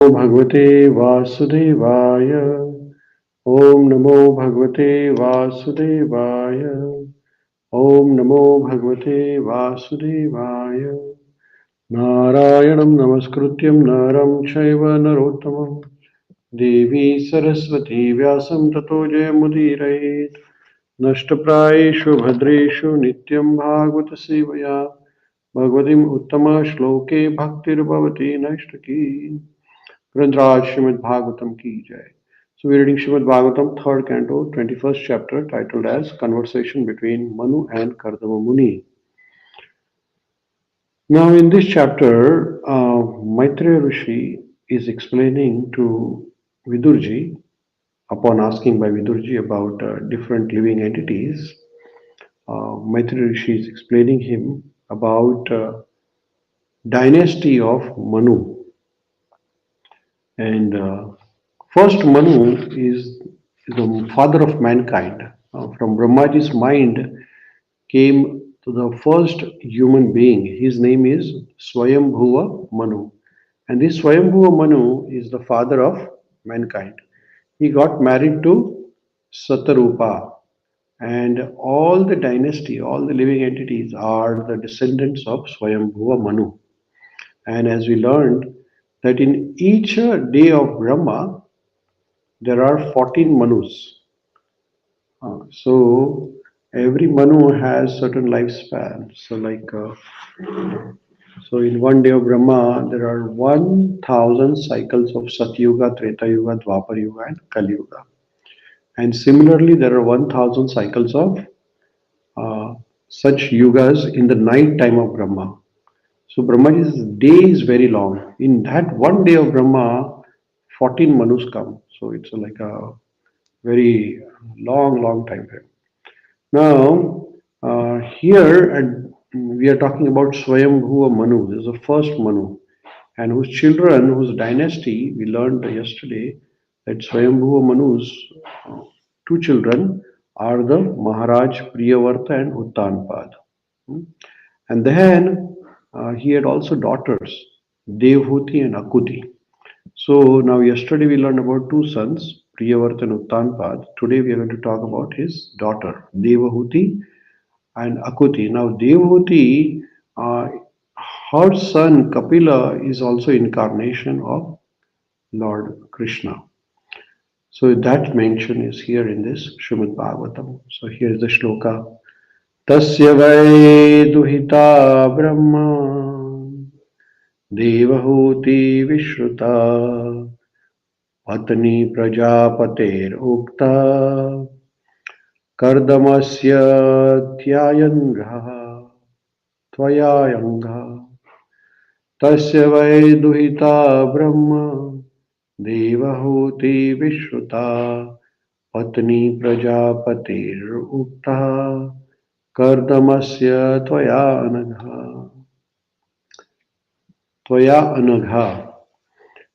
भगवते वासुदेवाय। ओम नमो भगवते वासुदेवाय। ओम नमो भगवते वासुदेवाय। नारायणं नमस्कृत्यं नरं चैव नरोत्तमं देवी सरस्वती व्यासं ततो जयमुदीरयेत्। नष्टप्रायेषु भद्रेषु नित्यं भागवत सेवया भगवतीम् उत्तमश्लोके भक्तिर्भवति नैष्ठकी। Granraj Śrīmad-Bhāgavatam ki jai. So we're reading Śrīmad-Bhāgavatam, third canto, 21st chapter, titled as Conversation between Manu and Kardama Muni. Now in this chapter, Maitreya Rishi is explaining to Vidurji, upon asking by Vidurji about different living entities, Maitreya Rishi is explaining him about dynasty of Manu. And first Manu is the father of mankind. From Brahmaji's mind came to the first human being. His name is Swayambhuva Manu. And this Swayambhuva Manu is the father of mankind. He got married to Satarupa. And all the dynasty, all the living entities are the descendants of Swayambhuva Manu. And as we learned, that in each day of Brahma, there are 14 Manus. So every Manu has certain lifespan. So in one day of Brahma, there are 1,000 cycles of Satyuga, Treta Yuga, Dwapar Yuga, and Kali Yuga. And similarly, there are 1,000 cycles of such yugas in the night time of Brahma. So Brahmaji's day is very long. In that one day of Brahma, 14 Manus come. So it's like a very long time frame. Now, here we are talking about Swayambhuva Manu. This is the first Manu, and whose children, whose dynasty, we learned yesterday that Swayambhuva Manu's two children are the Maharaj Priyavarta and Uttanpad. And then he had also daughters, Devhuti and Akuti. So now yesterday we learned about two sons, Priyavarta and Uttanpad. Today we are going to talk about his daughter, Devahuti and Akuti. Now Devahuti, her son Kapila is also incarnation of Lord Krishna. So that mention is here in this Srimad Bhagavatam. So here is the shloka. Tasya vai duhita brahma Devahuti विश्रुता पत्नी प्रजापतेर उक्ता कर्दमस्य त्यायंगः त्वयायंगः तस्य वै दुहिता ब्रह्म देवहूति विश्रुता पत्नी प्रजापतेर उक्ता कर्दमस्य त्वयानघः Tvaya Anagha.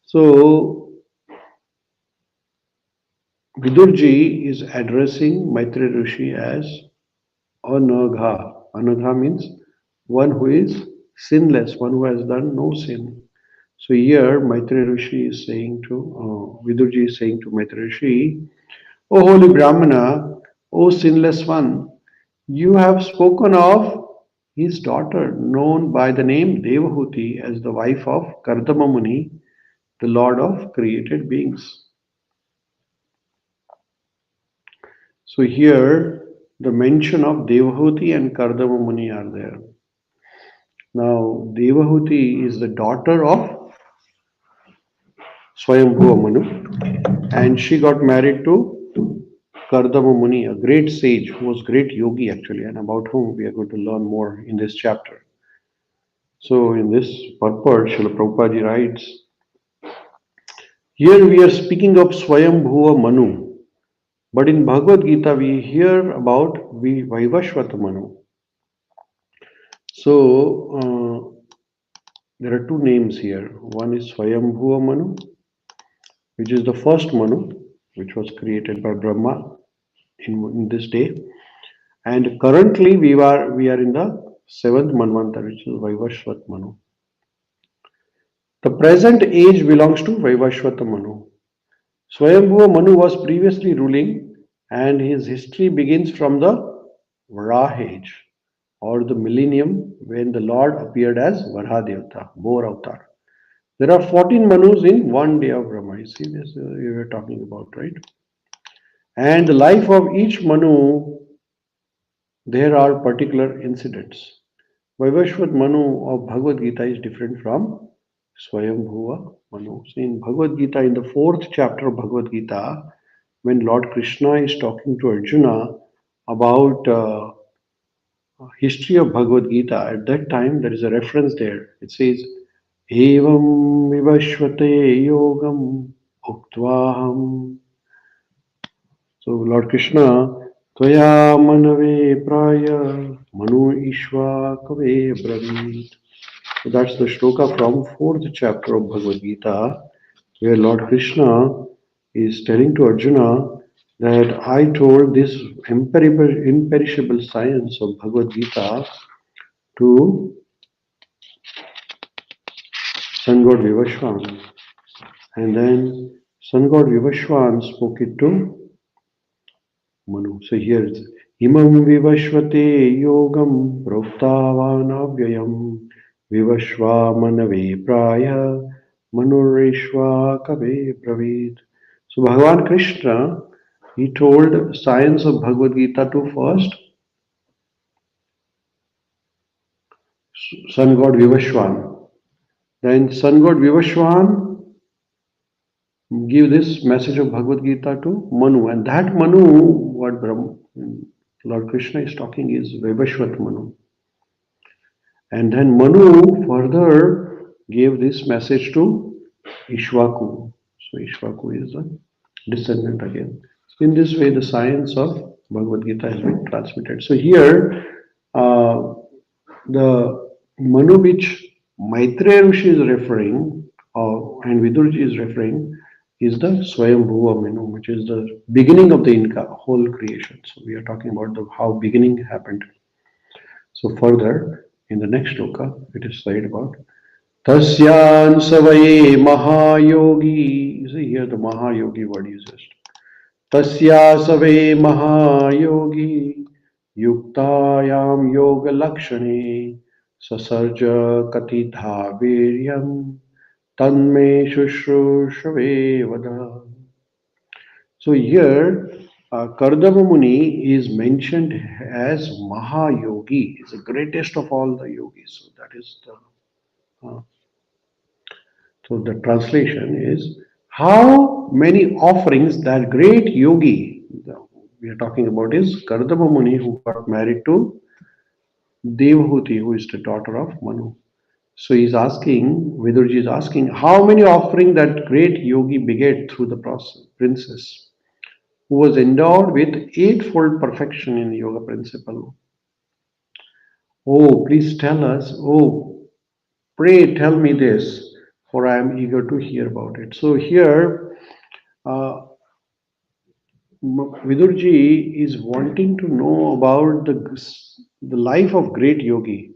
So Vidurji is addressing Maitreya Rishi as Anagha. Anagha means one who is sinless, one who has done no sin. So here Maitreya Rishi is saying to Vidurji is saying to Maitreya Rishi, O holy Brahmana, O sinless one, you have spoken of his daughter, known by the name Devahuti as the wife of Kardama Muni, the lord of created beings. So here the mention of Devahuti and Kardama Muni are there. Now Devahuti is the daughter of Swayambhuva Manu, and she got married to Kardama Muni, a great sage who was great yogi actually, and about whom we are going to learn more in this chapter. So in this purport, Srila Prabhupada writes, here we are speaking of Swayambhuva Manu, but in Bhagavad Gita we hear about Vaivashvata Manu. So there are two names here. One is Swayambhuva Manu, which is the first Manu, which was created by Brahma in this day. And currently we are in the seventh Manvantara, which is Vaivashvat Manu. The present age belongs to Vaivashvata Manu. Swayambhuva Manu was previously ruling, and his history begins from the Varaha age, or the millennium when the Lord appeared as Varahadevata, Boar Avatar. There are 14 Manus in one day of Brahma. You see this we were talking about, right? And the life of each Manu, there are particular incidents. Vaivashvat Manu of Bhagavad Gita is different from Swayambhuva Manu. So in Bhagavad Gita, in the 4th chapter of Bhagavad Gita, when Lord Krishna is talking to Arjuna about history of Bhagavad Gita, at that time there is a reference there. It says, Evam vivashvate yogam uktvaham. So Lord Krishna, Tvaya manave praya manu ishva kave bravit. So that's the shloka from 4th chapter of Bhagavad Gita, where Lord Krishna is telling to Arjuna that I told this imperishable science of Bhagavad Gita to sun god Vivashwan. And then sun god Vivashwan spoke it to Manu. So here it's Imam Vivashvate Yogam Proktavan Vivashva Manave Praya Manureshva Kave Bravit. So Bhagavan Krishna, he told science of Bhagavad Gita to first sun god Vivashwan. Then sun god Vivashwan give this message of Bhagavad Gita to Manu. And that Manu, what Lord Krishna is talking is Vaivashvat Manu. And then Manu further gave this message to Ishvaku. So Ishvaku is the descendant again. So in this way, the science of Bhagavad Gita has been transmitted. So here, the Manu which Maitreya Rishi is referring, and Vidurji is referring, is the Swayambhuva Manu, which is the beginning of the whole creation. So we are talking about how beginning happened. So further, in the next shloka, it is said about Tasyan Savaye Mahayogi. You see here the Mahayogi word is used. Tasya Savaye Mahayogi Yuktayam Yoga Lakshane Sasarja Katitha Viryam Tanme Shushrushrave Vada. So here, Kardama Muni is mentioned as Mahayogi, is the greatest of all the yogis. So that is the. So the translation is how many offerings that great yogi we are talking about is Kardama Muni, who got married to Devahuti, who is the daughter of Manu. So he's asking, Vidurji is asking, how many offerings that great yogi beget through the princess, who was endowed with eightfold perfection in yoga principle. Oh, please tell us. Oh, pray tell me this, for I am eager to hear about it. So here, Vidurji is wanting to know about the life of great yogi.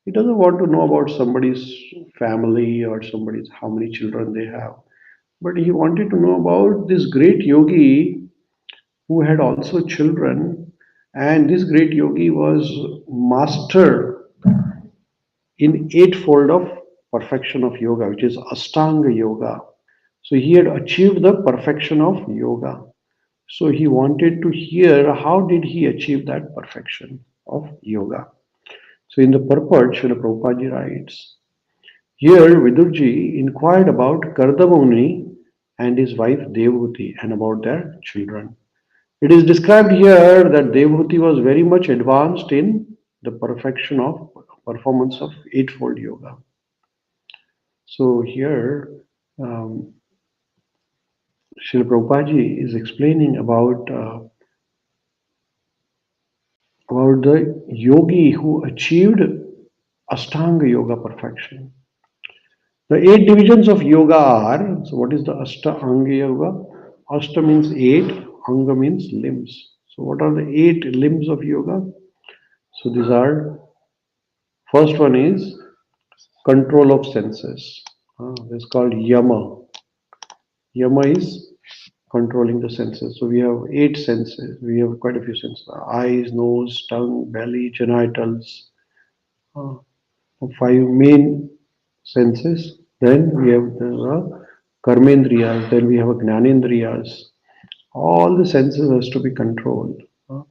He doesn't want to know about somebody's family or somebody's how many children they have, but he wanted to know about this great yogi who had also children, and this great yogi was master in eightfold of perfection of yoga, which is Ashtanga yoga. So he had achieved the perfection of yoga. So he wanted to hear how did he achieve that perfection of yoga. So in the purport, Srila Prabhupada writes, here Vidurji inquired about Kardama Muni and his wife Devahuti and about their children. It is described here that Devahuti was very much advanced in the perfection of performance of eightfold yoga. So here, Srila Prabhupada is explaining about the yogi who achieved Ashtanga yoga perfection. The 8 divisions of yoga are, so what is the Ashtanga yoga? Ashta means 8, Anga means limbs. So what are the 8 limbs of yoga? So these are, first one is control of senses. It's called Yama. Yama is controlling the senses. So we have 8 senses. We have quite a few senses: eyes, nose, tongue, belly, genitals. Uh, 5 main senses. Then we have the karmendriyas. Then we have gnanendriyas. All the senses has to be controlled. So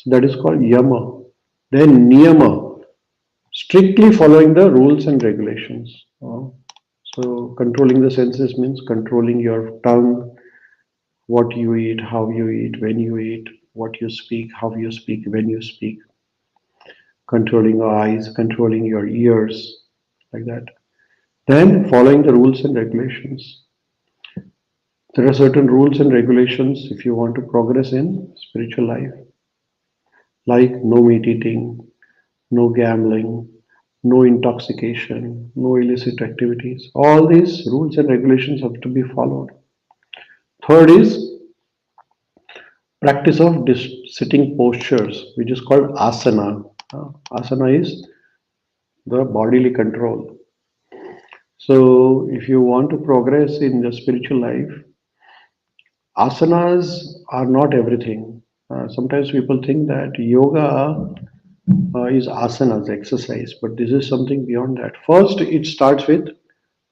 that is called yama. Then niyama, strictly following the rules and regulations. So controlling the senses means controlling your tongue, what you eat, how you eat, when you eat, what you speak, how you speak, when you speak. Controlling your eyes, controlling your ears, like that. Then following the rules and regulations. There are certain rules and regulations if you want to progress in spiritual life, like no meat eating, no gambling, no intoxication, no illicit activities. All these rules and regulations have to be followed. Third is practice of sitting postures, which is called asana. Asana is the bodily control. So, if you want to progress in the spiritual life, asanas are not everything. Sometimes people think that yoga is asanas, exercise, but this is something beyond that. First, it starts with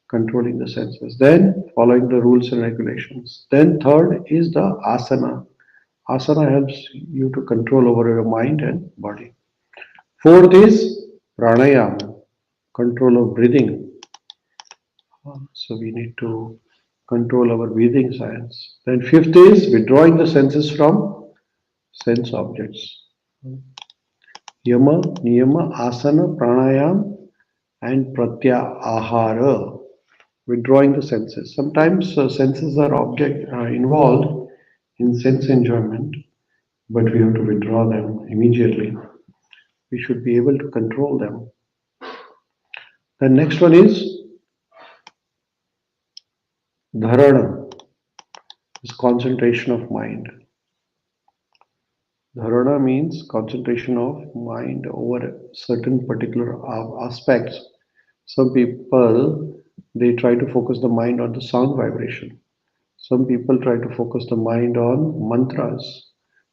controlling the senses, then following the rules and regulations. Then, third is the asana. Asana helps you to control over your mind and body. Fourth is pranayama, control of breathing. So we need to control our breathing science. Then fifth is withdrawing the senses from sense objects. Yama, niyama, asana, pranayam, and pratyahara. Withdrawing the senses. Sometimes senses are involved in sense enjoyment, but we have to withdraw them immediately. We should be able to control them. The next one is dharana, is concentration of mind. Dharana means concentration of mind over certain particular aspects. Some people, they try to focus the mind on the sound vibration. Some people try to focus the mind on mantras.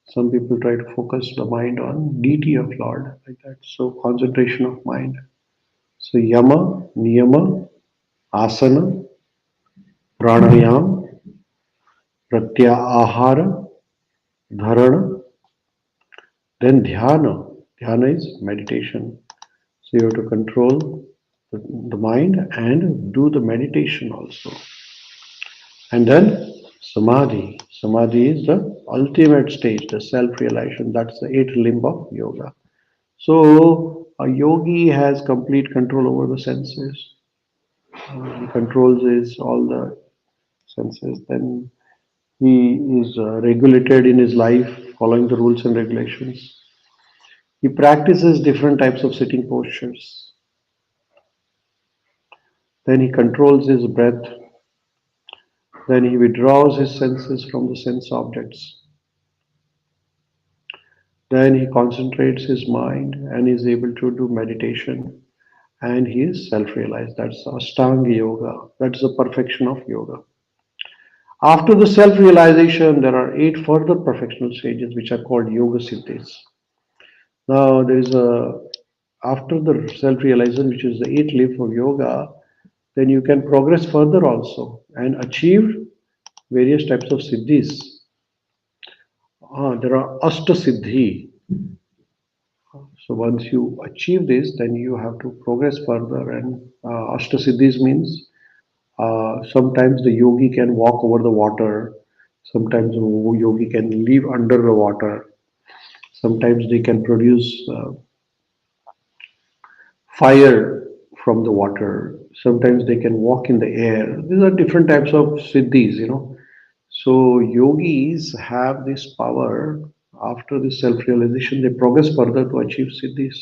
Some people try to focus the mind on deity of Lord, like that. So concentration of mind. So yama, niyama, asana, pranayam, pratyahara, dharana, then dhyana. Dhyana is meditation. So you have to control the mind and do the meditation also. And then samadhi. Samadhi is the ultimate stage, the self-realization. That's the 8th limb of yoga. So a yogi has complete control over the senses. He controls all the senses. Then he is regulated in his life, following the rules and regulations. He practices different types of sitting postures. Then he controls his breath. Then he withdraws his senses from the sense objects. Then he concentrates his mind and is able to do meditation. And he is self-realized. That's Ashtanga Yoga. That's the perfection of yoga. After the self-realization, there are 8 further perfectional stages which are called Yoga Siddhis. Now, after the self-realization, which is the 8th limb of yoga, then you can progress further also and achieve various types of siddhis. There are Ashta Siddhi. So once you achieve this, then you have to progress further. And Ashta Siddhis means sometimes the yogi can walk over the water. Sometimes the yogi can live under the water. Sometimes they can produce fire from the water. Sometimes they can walk in the air. These are different types of siddhis. So yogis have this power. After this self-realization, they progress further to achieve siddhis.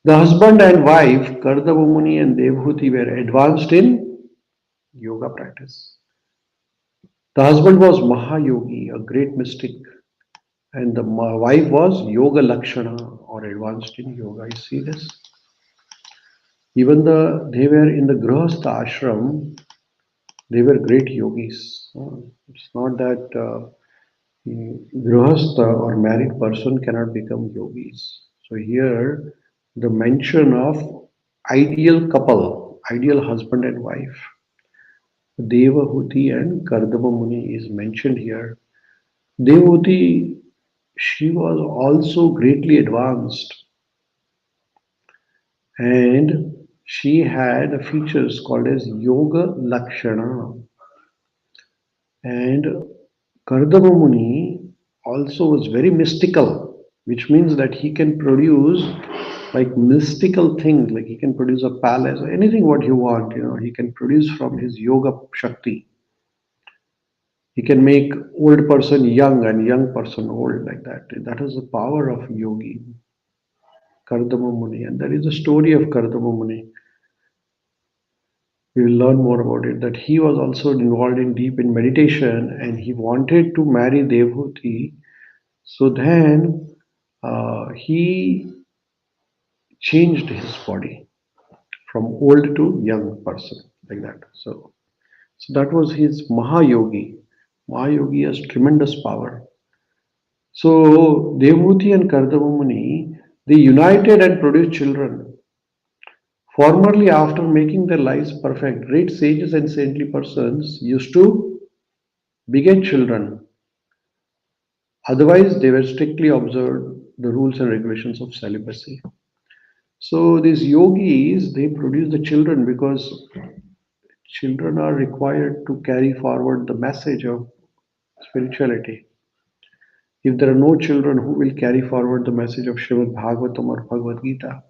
The husband and wife, Kardama Muni and Devhuti, were advanced in yoga practice. The husband was Mahayogi, a great mystic, and the wife was Yoga Lakshana, or advanced in yoga. You see this? Even they were in the Grihastha ashram, they were great yogis. It's not that Grihastha or married person cannot become yogis. So here, the mention of ideal couple, ideal husband and wife, Devahuti and Kardama Muni is mentioned here. Devahuti, she was also greatly advanced and she had features called as Yoga Lakshana. And Kardama Muni also was very mystical, which means that he can produce like mystical things, like he can produce a palace, anything what you want, he can produce from his yoga shakti. He can make old person young and young person old like that. That is the power of yogi, Kardama Muni. And there is a story of Kardama Muni. We will learn more about it. That he was also involved in deep in meditation and he wanted to marry Devhuti. So then he changed his body from old to young person like that. So that was his Mahayogi. Mahayogi has tremendous power. So Devhuti and Kardama Muni, they united and produced children. Formerly, after making their lives perfect, great sages and saintly persons used to beget children. Otherwise, they were strictly observed the rules and regulations of celibacy. So these yogis, they produce the children because children are required to carry forward the message of spirituality. If there are no children, who will carry forward the message of Śrīmad-Bhāgavatam or Bhagavad Gita?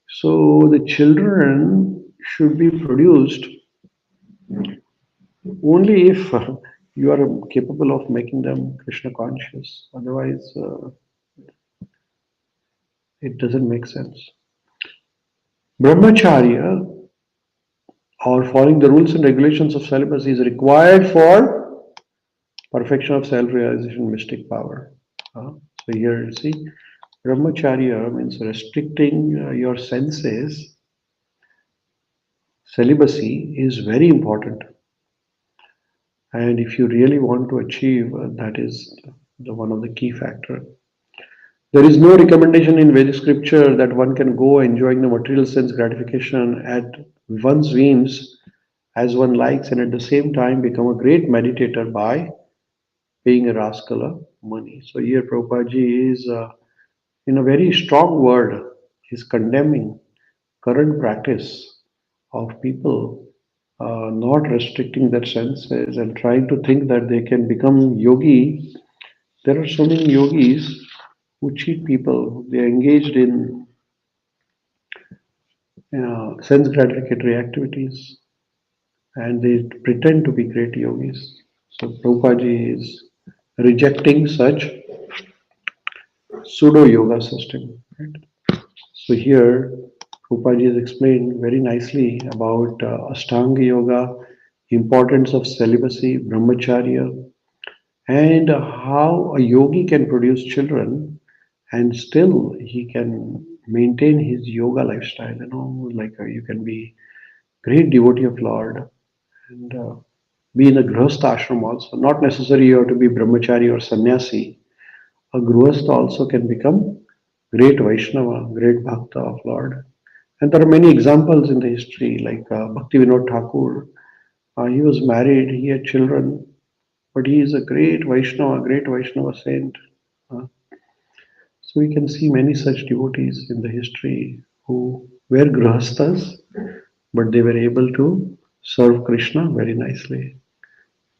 So the children should be produced only if you are capable of making them Krishna conscious. Otherwise, it doesn't make sense. Brahmacharya or following the rules and regulations of celibacy is required for perfection of self-realization, mystic power. So here you see, Brahmacharya means restricting your senses. Celibacy is very important. And if you really want to achieve, that is one of the key factor. There is no recommendation in Vedic scripture that one can go enjoying the material sense gratification at one's whims as one likes and at the same time become a great meditator by paying a rascal of money. So here Prabhupada is, in a very strong word, is condemning current practice of people not restricting their senses and trying to think that they can become yogi. There are so many yogis who cheat people. They are engaged in sense gratificatory activities and they pretend to be great yogis. So Prabhupada is rejecting such pseudo yoga system. Right? So here Prabhupada has explained very nicely about Ashtanga yoga, importance of celibacy, brahmacharya, and how a yogi can produce children and still he can maintain his yoga lifestyle. Like you can be great devotee of Lord and be in a grihastha ashram also. Not necessarily you have to be brahmachari or sannyasi. A grihastha also can become great Vaishnava, great bhakta of Lord. And there are many examples in the history, like Bhakti Vinod Thakur. He was married, he had children, but he is a great Vaishnava saint. Uh, so we can see many such devotees in the history who were grihasthas, but they were able to serve Krishna very nicely.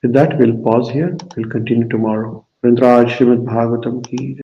With that, we'll pause here. We'll continue tomorrow. Vrindraj Śrīmad-Bhāgavatam ki